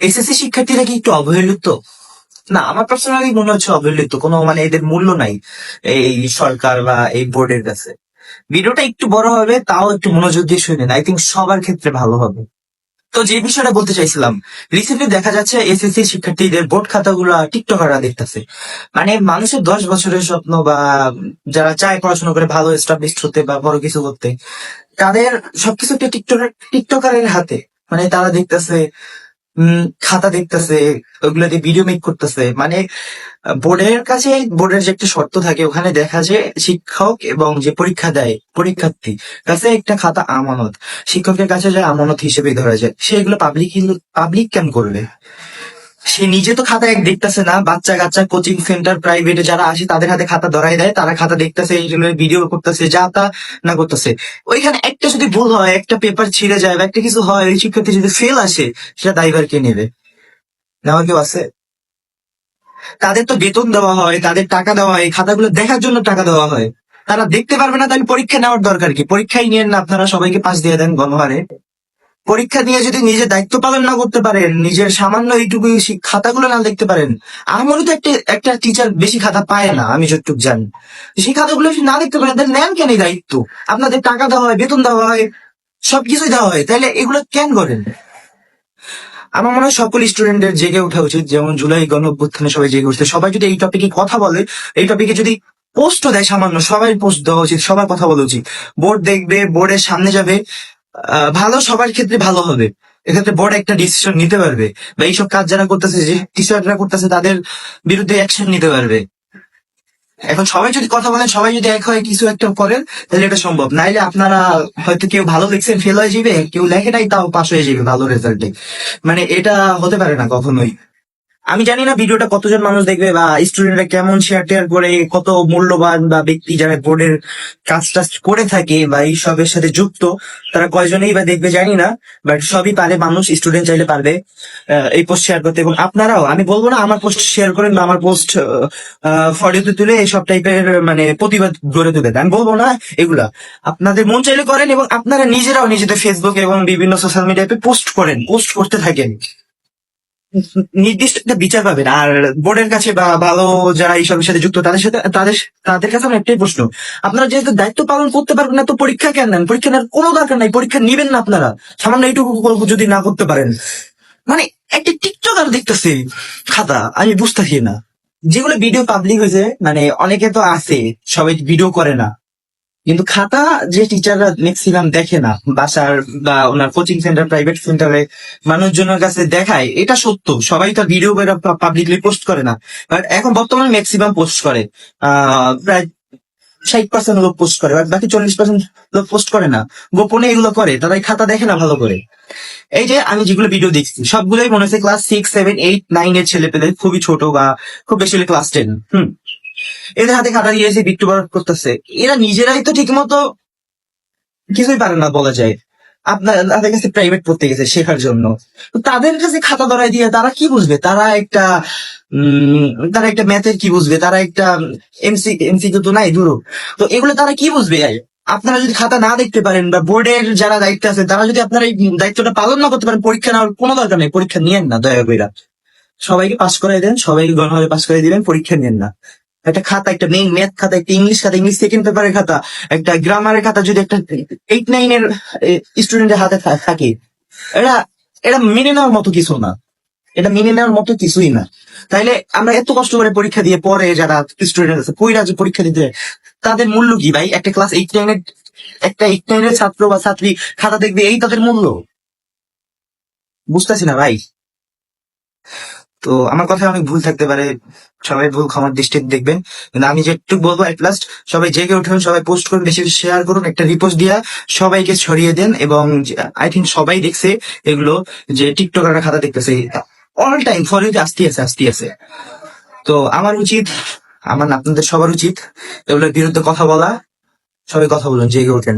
SSC শিক্ষার্থীরা কি একটু অবহেলিত? না, আমার পার্সোনালি মনে হচ্ছে অবহেলিত, কোনো মানে এদের মূল্য নাই এই সরকার বা এই বোর্ডের কাছে। ভিডিওটা একটু বড় হবে, তাও একটু মনোযোগ দিয়ে শুনেন, আই থিঙ্ক সবার ক্ষেত্রে ভালো হবে। তো যে বিষয়টা বলতে চাইছিলাম, রিসেন্টলি দেখা যাচ্ছে এসএসসি শিক্ষার্থীদের বোর্ড খাতাগুলা টিকটকাররা দেখতেছে। মানে মানুষের 10 বছরের স্বপ্ন বা যারা চায় পড়াশোনা করে ভালো এস্টাবলিশড হতে বা বড় কিছু করতে, তাদের সবকিছু একটা টিকটকারের হাতে। মানে তারা দেখতেছে, খাতা দেখতেছে, ওগুলো দিয়ে ভিডিও মেক করতেছে। মানে বোর্ডের কাছে, বোর্ডের যে একটা শর্ত থাকে ওখানে দেখা যায় শিক্ষক এবং যে পরীক্ষা দেয় পরীক্ষার্থী কাছে একটা খাতা আমানত, শিক্ষকের কাছে যায় আমানত হিসেবে ধরা যায়। সে এগুলো পাবলিক কেন করবে? সে নিজে তো খাতা এক দেখতেছে না, বাচ্চা কাচ্চা কোচিং সেন্টার প্রাইভেটে যারা আসে তাদের হাতে খাতা ধরাই দেয়, তারা খাতা দেখতেছে, এইগুলো ভিডিও করতেছে, যা তা না করতেছে। ওইখানে একটা যদি ভুল হয়, একটা পেপার ছিঁড়ে যায় বা একটা কিছু হয়, ওই শিক্ষার্থী যদি ফেল আসে, সেটা দায়ভার কে নেবে? নেওয়া কেউ আছে? তাদের তো বেতন দেওয়া হয়, তাদের টাকা দেওয়া হয়, এই খাতাগুলো দেখার জন্য টাকা দেওয়া হয়। তারা দেখতে পারবে না, তাহলে পরীক্ষা নেওয়ার দরকার কি? পরীক্ষাই নিয়েন না, আপনারা সবাইকে পাস দিয়ে দেন গণহারে। পরীক্ষা নিয়ে যদি নিজের দায়িত্ব পালন না করতে পারেন, নিজের সামান্য এইটুকু খাতাগুলো না দেখতে পারেন, আমারও তো একটা একটা টিচার বেশি খাতা পায় না, আমি যতটুকু জানি। সেই খাতাগুলো যদি না দেখতে পারেন, তাহলে নেন কেন এই দায়িত্ব? আপনাদের টাকা দেওয়া হয়, বেতন দেওয়া হয়, সবকিছুই দেওয়া হয়, তাহলে এগুলো কেন করেন? আমার মনে হয় সকল স্টুডেন্টদের জেগে ওঠা উচিত, যেমন জুলাই গণ অভ্যুত্থানে সবাই জেগে উঠছে। সবাই যদি এই টপিকে কথা বলে, এই টপিকে যদি পোস্টও দেয় সামান্য, সবাই পোস্ট দেওয়া উচিত, সবার কথা বলা উচিত। বোর্ড দেখবে, বোর্ডের সামনে যাবে, ভালো সবার ক্ষেত্রে ভালো হবে। এক্ষেত্রে বোর্ড একটা ডিসিশন নিতে পারবে, বা এইসব কাজ যারা করতেছে, যে টিচাররা করতেছে, তাদের বিরুদ্ধে অ্যাকশন নিতে পারবে। এখন সবাই যদি কথা বলেন, সবাই যদি এক হয় কিছু একটা করেন, তাহলে এটা সম্ভব। নাইলে আপনারা হয়তো কেউ ভালো লিখছেন ফেল হয়ে যাবে, কেউ লেখে নাই তাও পাস হয়ে যাবে ভালো রেজাল্টে। মানে এটা হতে পারে না কখনোই। আমি জানি না ভিডিওটা কতজন মানুষ দেখবে বা স্টুডেন্টরা কেমন শেয়ার টেয়ার করে, কত মূল্যবান বা ব্যক্তি যারা বোর্ডের কাজ টাজ করে থাকে বা এইসবের সাথে যুক্ত, তারা কয়জনেই বা দেখবে জানি না। বাট সবই পারে মানুষ, স্টুডেন্ট চাইলে পারবে এই পোস্ট শেয়ার করতে। এবং আপনারাও, আমি বলবো না আমার পোস্ট শেয়ার করেন বা আমার পোস্ট ফটোতে তুলে এইসব টাইপের মানে প্রতিবাদ গড়ে তুলেন, আমি বলবো না এগুলা। আপনাদের মন চাইলে করেন, এবং আপনারা নিজেরাও নিজেদের ফেসবুক এবং বিভিন্ন সোশ্যাল মিডিয়াতে পোস্ট করেন, পোস্ট করতে থাকেন। নির্দিষ্ট একটা বিচার পাবেন। আর বোর্ডের কাছে বা ভালো যারা এইসবের সাথে যুক্ত, তাদের সাথে তাদের কাছে আমার একটাই প্রশ্ন, আপনারা যেহেতু দায়িত্ব পালন করতে পারবেন না, তো পরীক্ষা কেন নেন? পরীক্ষা নেওয়ার কোনো দরকার নাই, পরীক্ষা নিবেন না আপনারা সামান্য এইটুকু যদি না করতে পারেন। মানে একটা টিকটক আর দেখতেছে খাতা, আমি বুঝতেছি না। যেগুলো ভিডিও পাবলিক হয়েছে, মানে অনেকে তো আছে, সবাই ভিডিও করে না, কিন্তু খাতা যে টিচাররা ম্যাক্সিমাম দেখে না বাসার বা ওনার কোচিং সেন্টার প্রাইভেট সেন্টারে মানুষজনের কাছে দেখায়, এটা সত্য। সবাই তো ভিডিও করে পাবলিকলি পোস্ট করে না, বাট এখন বর্তমানে ম্যাক্সিমাম পোস্ট করে। প্রায় 60% লোক পোস্ট করে, বাট বাকি 40% লোক পোস্ট করে না, গোপনে এগুলো করে। তারা এই খাতা দেখে না ভালো করে। এই যে আমি যেগুলো ভিডিও দেখছি, সবগুলোই মনে হচ্ছে ক্লাস 6, 7, 8, 9 এর ছেলে পেলে, খুবই ছোট বা খুব বেশি হলে ক্লাস 10। এদের হাতে খাতা দিয়েছে, বিট্টু বার করতেছে। এরা নিজেরাই তো ঠিক মতো কিছুই পারে না বলা যায়। আপনার তাদের কাছে প্রাইভেট পড়তে গেছে শেখার জন্য, তো তাদের কাছে খাতা ধরাই দিয়ে তারা কি বুঝবে? তারা একটা ম্যাথের কি বুঝবে? তারা একটা এমসিকিউ তো নাই দূর। তো এগুলো তারা কি বুঝবে? আপনারা যদি খাতা না দেখতে পারেন, বা বোর্ডের যারা দায়িত্বে আছে তারা যদি আপনারা এই দায়িত্বটা পালন না করতে পারেন, পরীক্ষা নেওয়ার কোনো দরকার নেই, পরীক্ষা নিয়েন না দয়া করে। সবাইকে পাস করে দেন, সবাইকে গণভাবে পাস করে দিবেন, পরীক্ষা নেন না। একটা খাতা, একটা মেইন ম্যাথ খাতা, একটা ইংলিশ খাতা, ইংলিশ সেকেন্ড পেপারের খাতা, একটা গ্রামারের খাতা যদি একটা 8, 9 এর স্টুডেন্টের হাতে থাকে, এটা এটা মেনে নেওয়ার মতো কিছু না। এটা মেনে নেওয়ার মতো কিছুই না। তাইলে আমরা এত কষ্ট করে পরীক্ষা দিয়ে পরে যারা স্টুডেন্ট আছে কইরা যে পরীক্ষা দিতে, তাদের মূল্য কি ভাই? একটা ক্লাস 8, 9 এর, একটা 8, 9 এর ছাত্র বা ছাত্রী খাতা দেখবে, এই তাদের মূল্য? বুঝতেছি না ভাই। তো আমার কথা অনেক ভুল থাকতে পারে, সবাই ভুল ক্ষমার দৃষ্টিতে দেখবেন। কিন্তু আমি যেটুকু বলবো, এট লাস্ট সবাই জেগে উঠুন, সবাই পোস্ট করুন, বেশি বেশি শেয়ার করুন, একটা রিপোস্ট দিয়া সবাইকে ছড়িয়ে দেন। এবং আই থিঙ্ক সবাই দেখছে এগুলো, যে টিকটকাররা খাতা দেখতেছে অল টাইম, ফর আসতে আছে। তো আমার উচিত, আমার না, আপনাদের সবার উচিত এগুলোর বিরুদ্ধে কথা বলা। সবাই কথা বলুন, জেগে ওঠেন।